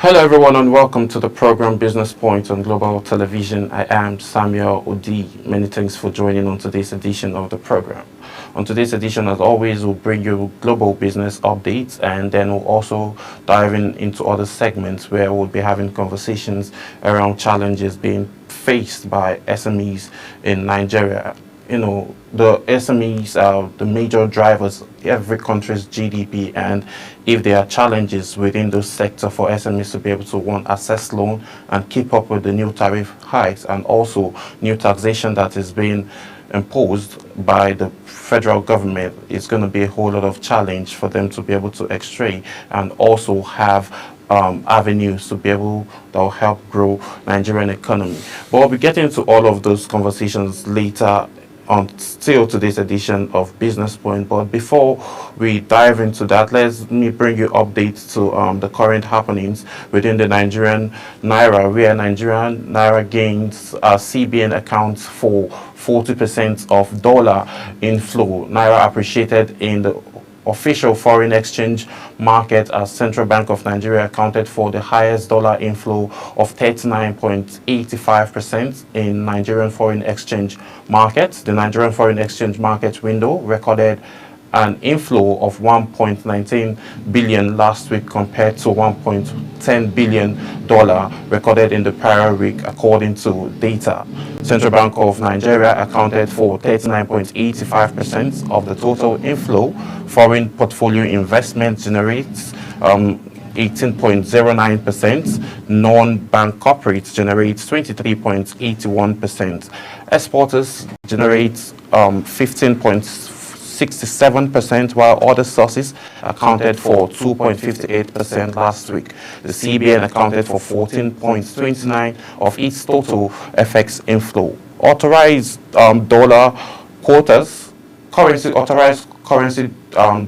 Hello everyone and welcome to the program Business Point on Global Television. I am Samuel Odi. Many thanks for joining on today's edition of the program. On today's edition, as always, we'll bring you global business updates, and then we'll also dive into other segments where we'll be having conversations around challenges being faced by SMEs in Nigeria. You know, the SMEs are the major drivers of every country's GDP, and if there are challenges within those sector for SMEs to be able to, one, access loan and keep up with the new tariff hikes and also new taxation that is being imposed by the federal government, it's going to be a whole lot of challenge for them to be able to extract and also have avenues to be able that will help grow Nigerian economy. But we'll be getting into all of those conversations later on still today's edition of Business Point. But before we dive into that, let me bring you updates to the current happenings within the Nigerian Naira, where Nigerian Naira gains CBN accounts for 40% of dollar inflow. Naira appreciated in the official foreign exchange market as Central Bank of Nigeria accounted for the highest dollar inflow of 39.85% in Nigerian foreign exchange markets. The Nigerian foreign exchange market window recorded an inflow of 1.19 billion last week compared to 1.10 billion dollar recorded in the prior week, according to data. Central Bank of Nigeria accounted for 39.85% of the total inflow. Foreign portfolio investment generates 18.09%. Non-bank corporates generates 23.81%. Exporters generate 15.67%, while other sources accounted for 2.58% last week. The CBN accounted for 14.29% of its total FX inflow. Authorized dollar quotas, authorized currency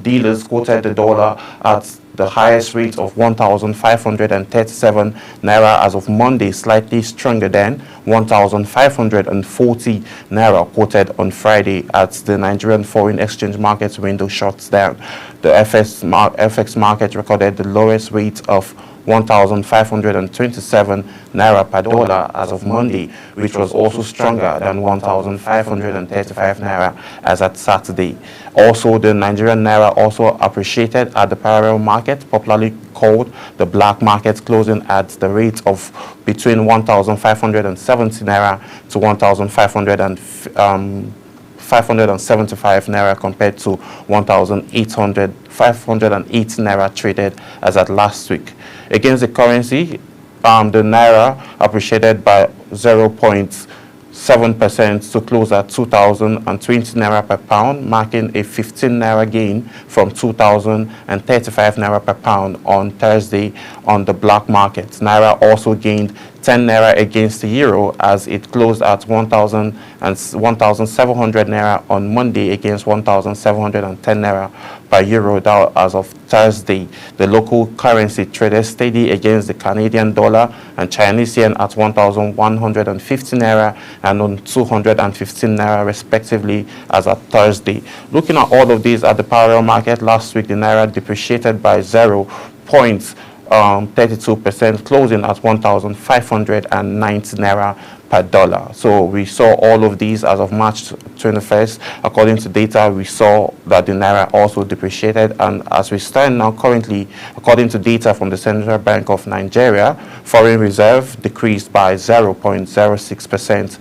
dealers quoted the dollar at the highest rate of 1,537 naira as of Monday, slightly stronger than 1,540 naira quoted on Friday as the Nigerian foreign exchange market window shuts down. The FX market recorded the lowest rate of 1,527 naira per dollar as of Monday, which was also stronger than 1,535 naira as at Saturday. Also, the Nigerian naira also appreciated at the parallel market, popularly called the black market, closing at the rate of between 1,570 naira to 1,575 naira compared to 1,508 naira traded as at last week. Against the currency, the naira appreciated by 0.7% to close at 2,020 naira per pound, marking a 15 naira gain from 2,035 naira per pound on Thursday on the black market. Naira also gained 10 naira against the euro as it closed at 1,700 naira on Monday against 1,710 naira per euro. That as of Thursday, the local currency traded steady against the Canadian dollar and Chinese yen at 1,150 naira and on 215 naira respectively as of Thursday. Looking at all of these at the parallel market last week, the naira depreciated by 0.32%, closing at 1,590 naira per dollar. So we saw all of these as of March 21st. According to data, we saw that the naira also depreciated, and as we stand now currently, according to data from the Central Bank of Nigeria, foreign reserve decreased by 0.06%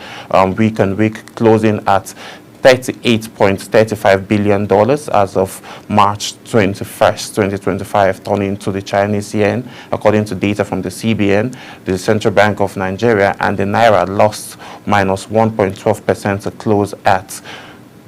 week on week, closing at $38.35 billion as of March 21st, 2025, turning to the Chinese yen. According to data from the CBN, the Central Bank of Nigeria, and the naira lost minus 1.12% to close at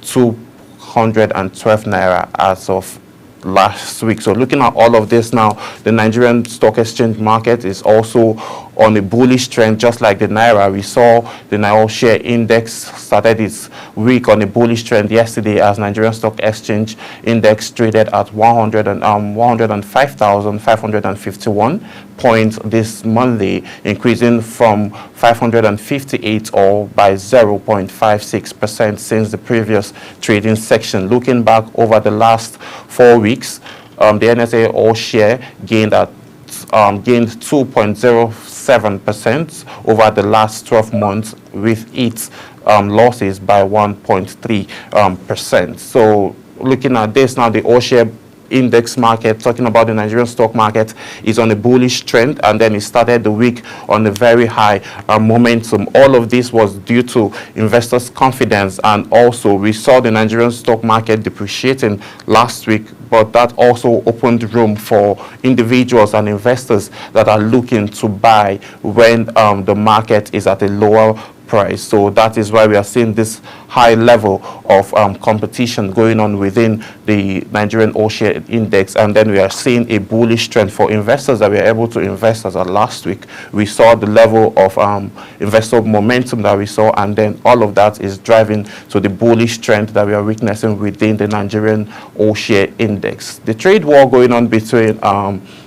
212 naira as of last week. So looking at all of this now, the Nigerian stock exchange market is also on a bullish trend, just like the naira. We saw the Naira share index started its week on a bullish trend yesterday as Nigerian stock exchange index traded at 105,551 points this Monday, increasing from 558 or by 0.56% since the previous trading section. Looking back over the last 4 weeks, the NSA all share gained at gained 2.07% over the last 12 months, with its losses by 1.3%. So looking at this now, the all-share index market, talking about the Nigerian stock market, is on a bullish trend, and then it started the week on a very high momentum. All of this was due to investors' confidence, and also we saw the Nigerian stock market depreciating last week, but that also opened room for individuals and investors that are looking to buy when the market is at a lower price. So that is why we are seeing this high level of competition going on within the Nigerian all-share index, and then we are seeing a bullish trend for investors that we are able to invest. As of last week, we saw the level of investor momentum that we saw, and then all of that is driving to the bullish trend that we are witnessing within the Nigerian all-share index. The trade war going on between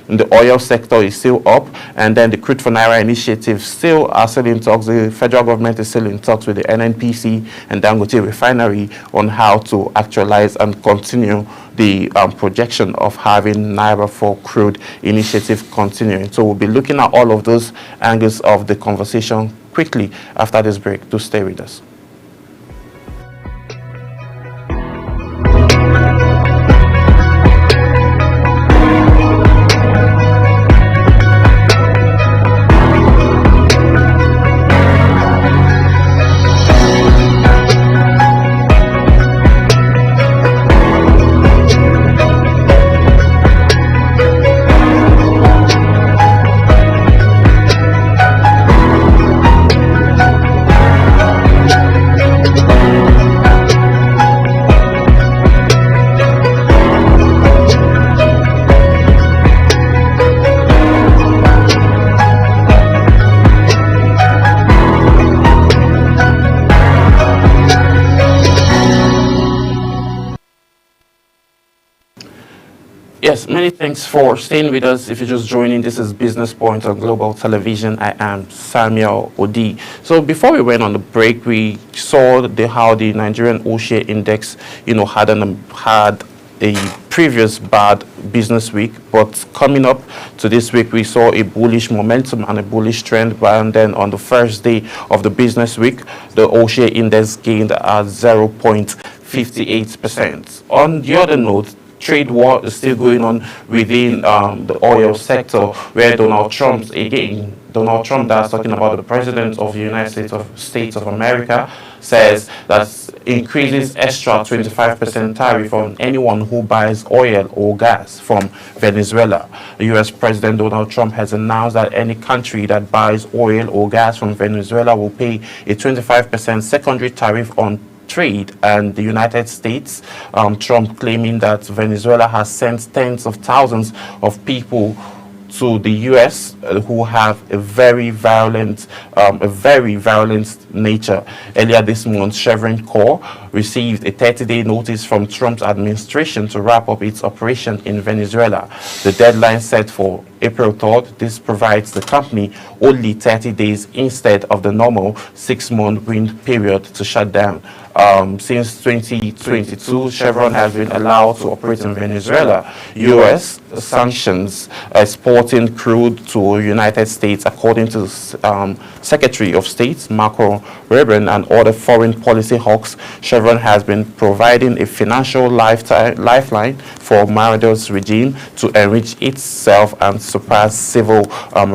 the oil sector is still up, and then the Crude for Naira initiative still are still in talks. The federal government is still in talks with the NNPC and Dangote Refinery on how to actualize and continue the projection of having Naira for crude initiative continuing. So we'll be looking at all of those angles of the conversation quickly after this break. Do stay with us. Yes, many thanks for staying with us. If you're just joining, this is Business Point on Global Television. I am Samuel Odi. So before we went on the break, we saw how the Nigerian all-share index, had a previous bad business week, but coming up to this week, we saw a bullish momentum and a bullish trend. And then on the first day of the business week, the all-share index gained at 0.58%. On the other note, trade war is still going on within the oil sector, where Donald Trump, that's talking about the president of the United States of America, says that increases extra 25% tariff on anyone who buys oil or gas from Venezuela. The U.S. President Donald Trump has announced that any country that buys oil or gas from Venezuela will pay a 25% secondary tariff on trade, and the United States, Trump claiming that Venezuela has sent tens of thousands of people to the U.S. Who have a very violent nature. Earlier this month, Chevron Corp received a 30-day notice from Trump's administration to wrap up its operation in Venezuela. The deadline set for April 3rd. This provides the company only 30 days instead of the normal 6-month window period to shut down. Since 2022, Chevron has been allowed to operate in Venezuela. U.S. sanctions exporting crude to United States, according to Secretary of State Marco Rubio and other foreign policy hawks. Chevron has been providing a financial lifeline for Maduro's regime to enrich itself and surpass civil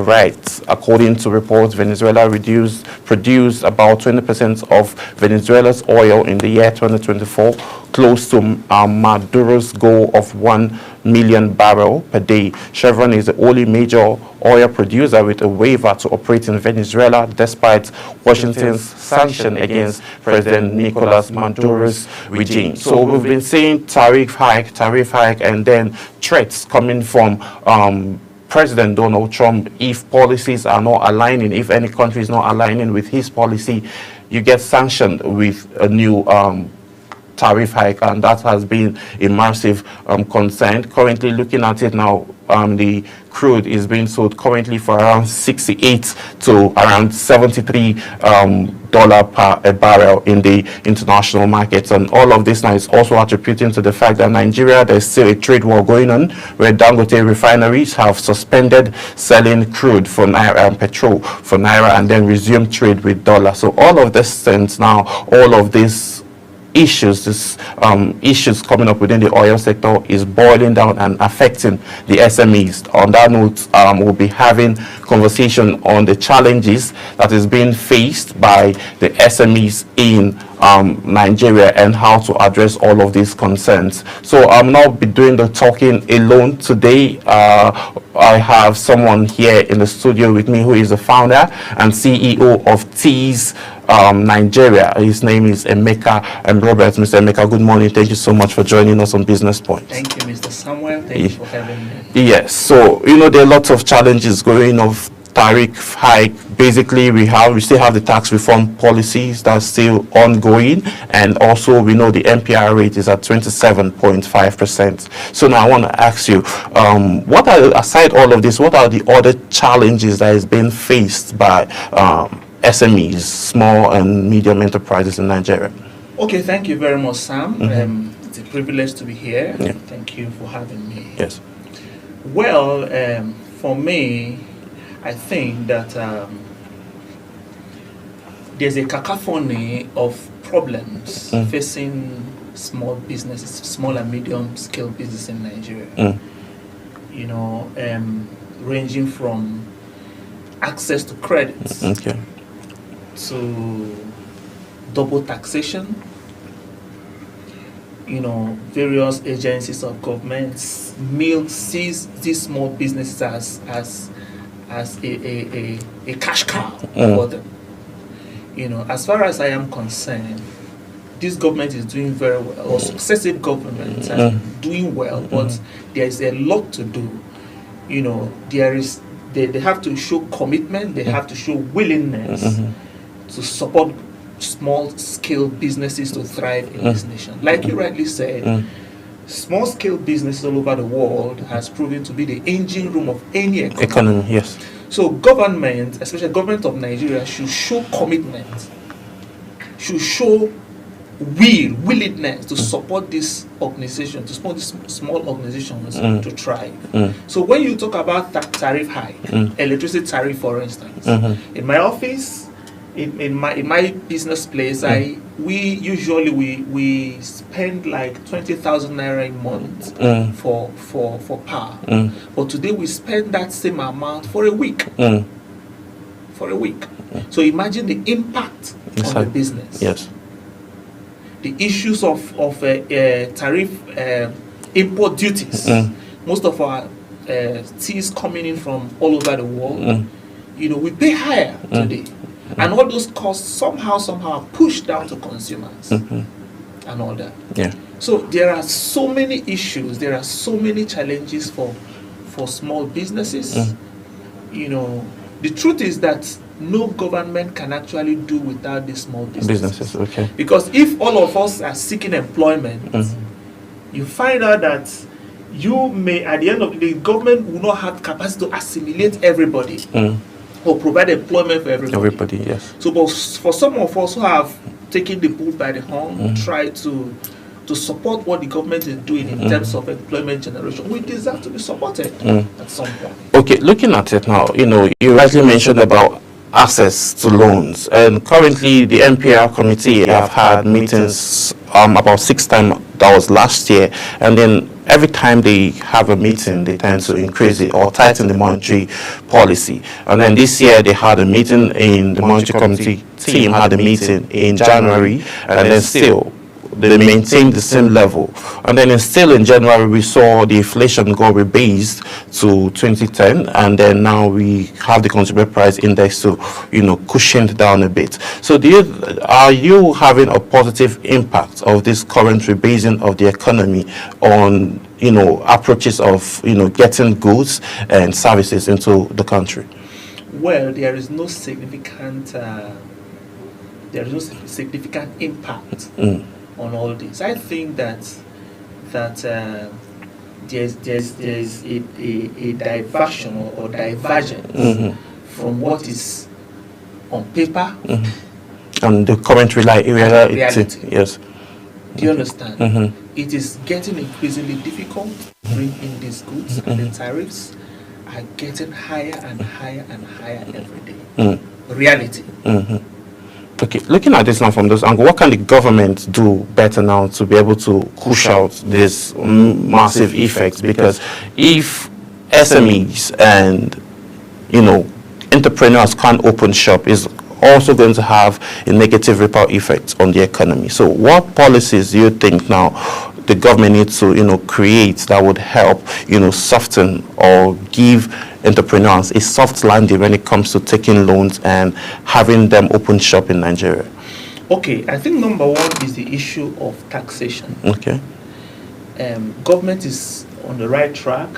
rights. According to reports, Venezuela produced about 20% of Venezuela's oil in the year 2024, close to Maduro's goal of 1 million barrels per day. Chevron is the only major oil producer with a waiver to operate in Venezuela, despite Washington's sanction against President Nicolas Maduro's regime. So we've been seeing tariff hike, and then threats coming from President Donald Trump. If policies are not aligning, if any country is not aligning with his policy, you get sanctioned with a new tariff hike, and that has been a massive concern. Currently, looking at it now, the crude is being sold currently for around 68 to around 73 dollar per a barrel in the international markets. And all of this now is also attributing to the fact that Nigeria, there's still a trade war going on where Dangote refineries have suspended selling crude for Naira and petrol for Naira and then resumed trade with dollar. So all of this sense now, all of this issues coming up within the oil sector is boiling down and affecting the SMEs. On that note, we'll be having conversation on the challenges that is being faced by the SMEs in Nigeria and how to address all of these concerns. So I'm not be doing the talking alone today. I have someone here in the studio with me who is the founder and CEO of Tease Nigeria. His name is Emeka Roberts. Mr. Emeka, good morning. Thank you so much for joining us on Business Point. Thank you, Mr. Samuel. Thank you for having me. Yes. So, there are lots of challenges going on. Tariff hike. Basically, we still have the tax reform policies that's still ongoing, and also we know the MPR rate is at 27.5%. So now I want to ask you, aside all of this, what are the other challenges that is being faced by SMEs, small and medium enterprises in Nigeria? Okay, thank you very much, Sam. It's a privilege to be here. Yeah. Thank you for having me. Yes. Well, for me, I think that there's a cacophony of problems facing small businesses, small and medium scale business in Nigeria. Ranging from access to credit to double taxation. Various agencies of governments sees these small businesses as a cash cow for them. As far as I am concerned, this government is doing very well, or successive governments are doing well, but there is a lot to do. They have to show commitment, they have to show willingness to support small-scale businesses to thrive in this nation. Like you rightly said, small-scale businesses all over the world has proven to be the engine room of any economy. Yes. So government, especially government of Nigeria, should show commitment, should show willingness to support this organization, to support these small organizations to thrive. So when you talk about tariff hike, electricity tariff, for instance, in my office, in my business place, we usually spend like 20,000 naira a month for power. But today we spend that same amount for a week. So imagine the impact on the business. Yes. The issues of tariff import duties. Most of our teas coming in from all over the world, we pay higher today. And all those costs somehow are pushed down to consumers and all that. Yeah. So there are so many issues, there are so many challenges for small businesses. The truth is that no government can actually do without these small businesses. Okay. Because if all of us are seeking employment, you find out that you may, at the end of the day, government will not have capacity to assimilate everybody. Or provide employment for everybody. Yes. So, but for some of us who have taken the bull by the horn, try to support what the government is doing in terms of employment generation, we deserve to be supported at some point. Okay, looking at it now, you rightly mentioned about access to loans, and currently the MPR committee have had meetings about 6 times. That was last year, and then every time they have a meeting, they tend to increase it or tighten the monetary policy. And then this year they had a meeting in the monetary committee team had a meeting in January, and then still they maintained the same level. And then still in January, we saw the inflation go rebased to 2010, and then now we have the consumer price index to, cushioned down a bit. So are you having a positive impact of this current rebasing of the economy on, approaches of, getting goods and services into the country? Well, there is no significant impact on all this. I think that there's a diversion or divergence from what is on paper And the current reality. Yes. Do you understand? It is getting increasingly difficult to bring in these goods, and the tariffs are getting higher and higher and higher every day. Reality. Okay, looking at this now from this angle, what can the government do better now to be able to push out this massive effects? Because if SMEs and, entrepreneurs can't open shop, is also going to have a negative ripple effect on the economy. So what policies do you think now the government needs to, create that would help, soften or give entrepreneurs a soft landing when it comes to taking loans and having them open shop in Nigeria? Okay, I think number one is the issue of taxation. Okay. Government is on the right track,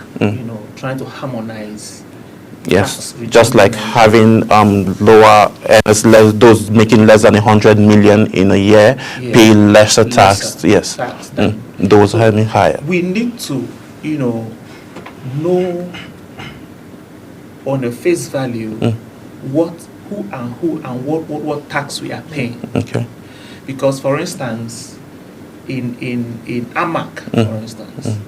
trying to harmonize. Yes, just like having lower those making less than 100 million in a year pay lesser tax. Yes, those having higher. We need to, know on the face value who and what tax we are paying. Okay. Because, for instance, in AMAC, for instance.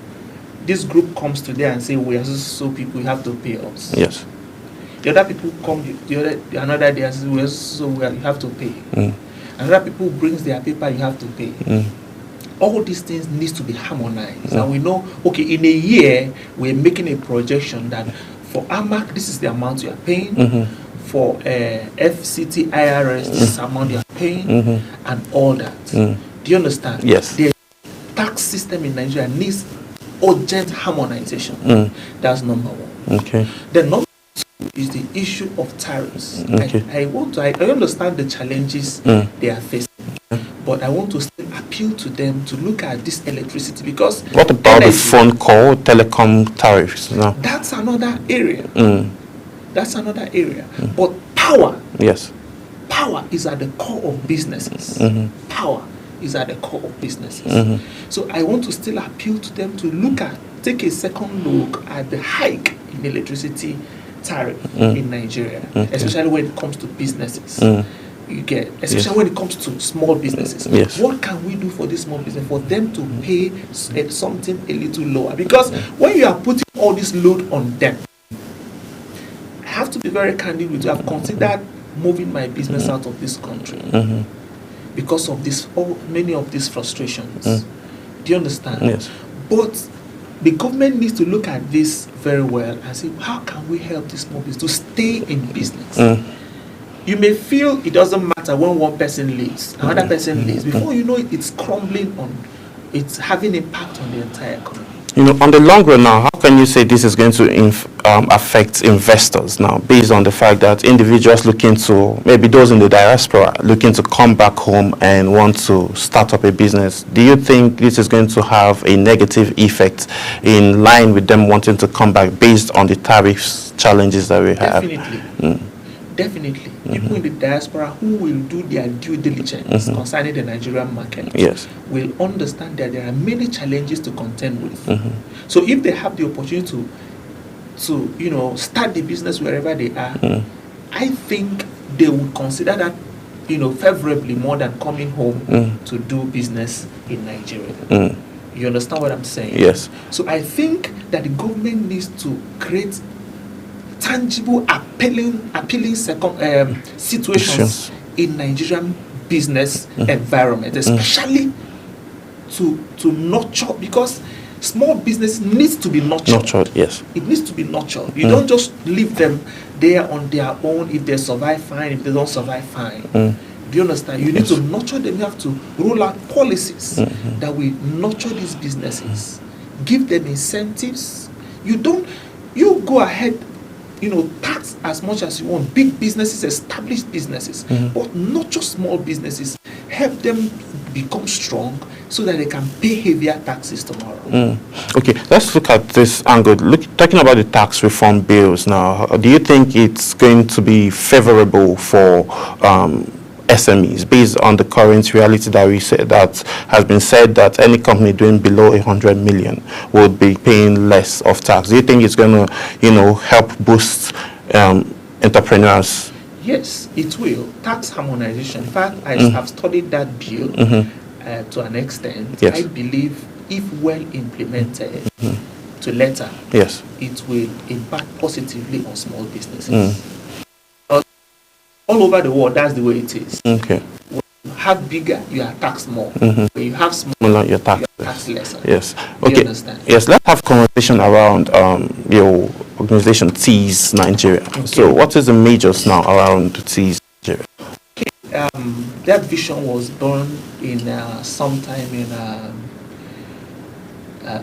This group comes today and say, we are so people, you have to pay us. Yes. The other people come another day and say, we are so you have to pay. Another people brings their paper, you have to pay. All these things needs to be harmonized. And we know, okay, in a year, we're making a projection that for AMAC, this is the amount you are paying. For FCT, IRS, this is the amount you are paying, and all that. Do you understand? Yes. The tax system in Nigeria needs urgent harmonization. That's number one. Okay. Then number two is the issue of tariffs. Okay. I understand the challenges they are facing, but I want to still appeal to them to look at this electricity, because what about the phone call telecom tariffs? No. That's another area. That's another area. But power. Yes. Power is at the core of businesses. Power is at the core of businesses. So I want to still appeal to them to take a second look at the hike in electricity tariff in Nigeria, especially when it comes to businesses. Especially when it comes to small businesses. Yes. What can we do for this small business for them to pay something a little lower? Because when you are putting all this load on them, I have to be very candid with you. I've considered moving my business out of this country. Because of many of these frustrations. Do you understand? Yes. But the government needs to look at this very well and say, how can we help this small business to stay in business? You may feel it doesn't matter when one person leaves, another person leaves. Before you know it, it's crumbling it's having impact on the entire economy. On the long run now, how can you say this is going to affect investors now, based on the fact that individuals looking to, maybe those in the diaspora, looking to come back home and want to start up a business? Do you think this is going to have a negative effect in line with them wanting to come back based on the tariffs challenges that we have? Definitely. People in the diaspora who will do their due diligence concerning the Nigerian market will understand that there are many challenges to contend with. So if they have the opportunity to start the business wherever they are, I think they would consider that favorably more than coming home to do business in Nigeria. You understand what I'm saying? Yes. So I think that the government needs to create tangible, appealing situations in Nigerian business environment, especially to nurture, because small business needs to be nurtured. Yes. It needs to be nurtured. You don't just leave them there on their own. If they survive, fine. If they don't survive, fine. Do you understand? You need to nurture them. You have to roll out policies that will nurture these businesses. Give them incentives. You go ahead, tax as much as you want. Big businesses, established businesses, but not just small businesses. Help them become strong so that they can pay heavier taxes tomorrow. Okay, let's look at this angle. Talking about the tax reform bills now, do you think it's going to be favorable for SMEs based on the current reality that has been said that any company doing below 100 million would be paying less of tax? Do you think it's going to, help boost entrepreneurs? Yes, it will. Tax harmonization. In fact, I have studied that bill to an extent. Yes. I believe if well implemented to letter, Yes. it will impact positively on small businesses. All over the world, that's the way it is. Okay. When you have bigger, you are taxed more. When you have smaller, Your tax. you are taxed lesser. Yes. Do you Okay. understand? Yes. Let's have conversation around your organization, Tease Nigeria. So, what is the majors now around Tease Nigeria? That vision was born in sometime in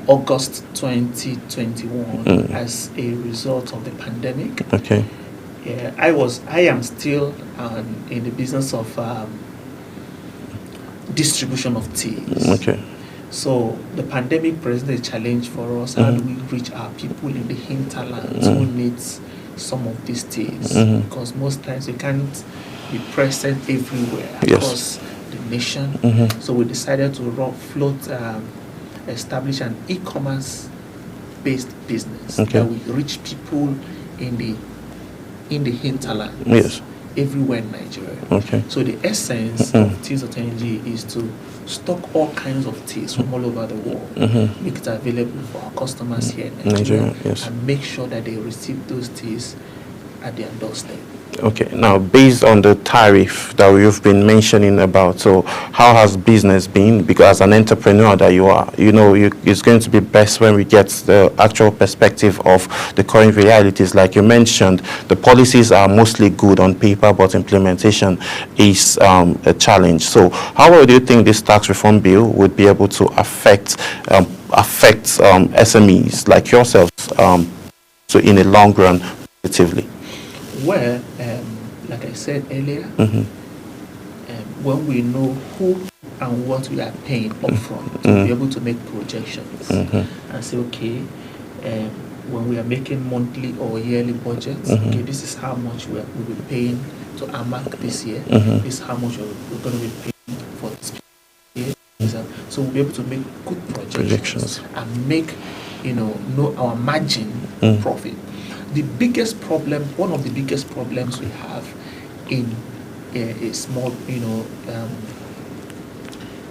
August 2021 as a result of the pandemic. Okay. Yeah, I am still in the business of distribution of teas. Okay. So the pandemic presented a challenge for us. How do we reach our people in the hinterlands who needs some of these teas? Because most times we can't be present everywhere across the nation. So we decided to establish an e-commerce based business that will reach people in the hinterlands. Yes. Everywhere in Nigeria. Okay. So the essence of Teas.ng is to stock all kinds of teas from all over the world, make it available for our customers here in Nigeria, and make sure that they receive those teas at their doorstep. Okay. Now, based on the tariff that you've been mentioning about, so how has business been? Because as an entrepreneur that you are, it's going to be best when we get the actual perspective of the current realities. Like you mentioned, the policies are mostly good on paper, but implementation is a challenge. So how do you think this tax reform bill would be able to affect SMEs like yourselves, so in the long run, positively? Well, like I said earlier, when we know who and what we are paying upfront, to be able to make projections and say, okay, when we are making monthly or yearly budgets, okay, this is how much we'll be paying to AMAC this year, this is how much we're going to be paying for this year. So we'll be able to make good projections and make, know our margin profit. The biggest problem, one of the biggest problems we have in a small,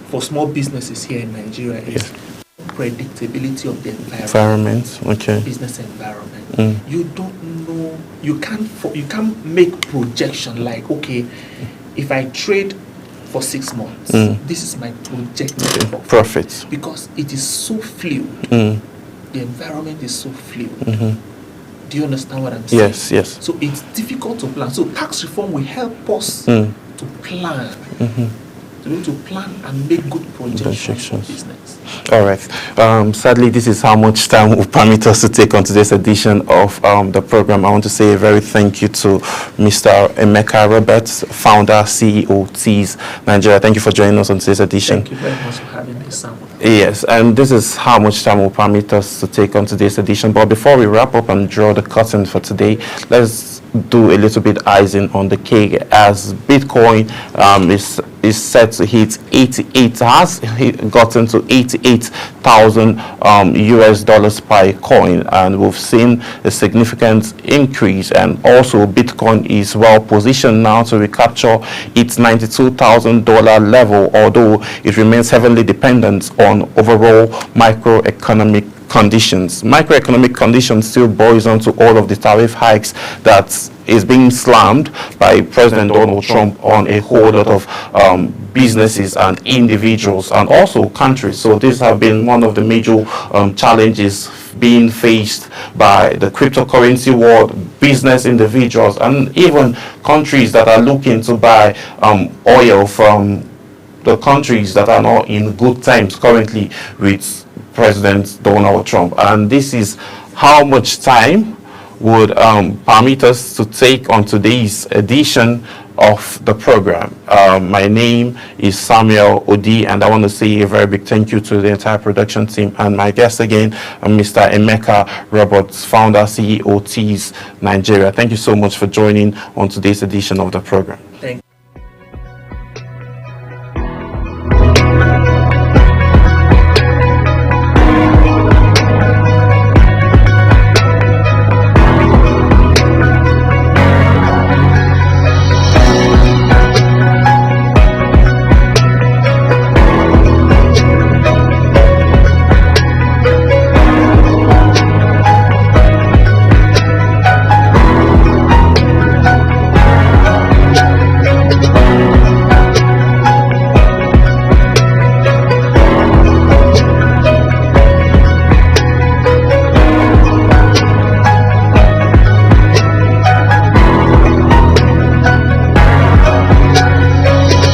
for small businesses here in Nigeria is predictability of the environment. Okay. Business environment. You don't know. You can't make projection like, okay, if I trade for 6 months, this is my projected profit. Because it is so fluid. The environment is so fluid. Do you understand what I'm saying? Yes, yes. So it's difficult to plan. So tax reform will help us to plan, to be able to plan and make good projections for business. All right. Sadly, this is how much time will permit us to take on today's edition of the program. I want to say a very thank you to Mr. Emeka Roberts, founder, CEO, Tease Nigeria. Thank you for joining us on today's edition. Thank you very much for having me, Sam. Yes, and this is how much time will permit us to take on today's edition. But before we wrap up and draw the curtain for today, let's do a little bit icing on the cake, as Bitcoin is set to hit 88, has gotten to 88,000 US dollars per coin, and we've seen a significant increase. And also Bitcoin is well positioned now to recapture its $92,000 level, although it remains heavily dependent on overall macroeconomic conditions. Macroeconomic conditions still boils on to all of the tariff hikes that is being slammed by President Donald Trump on a whole lot of businesses and individuals and also countries. So these have been one of the major challenges being faced by the cryptocurrency world, business individuals, and even countries that are looking to buy oil from the countries that are not in good times currently with President Donald Trump. And this is how much time would permit us to take on today's edition of the program. My name is Samuel Odi, and I want to say a very big thank you to the entire production team and my guest again, Mr. Emeka Roberts, founder, CEO, Tease Nigeria. Thank you so much for joining on today's edition of the program.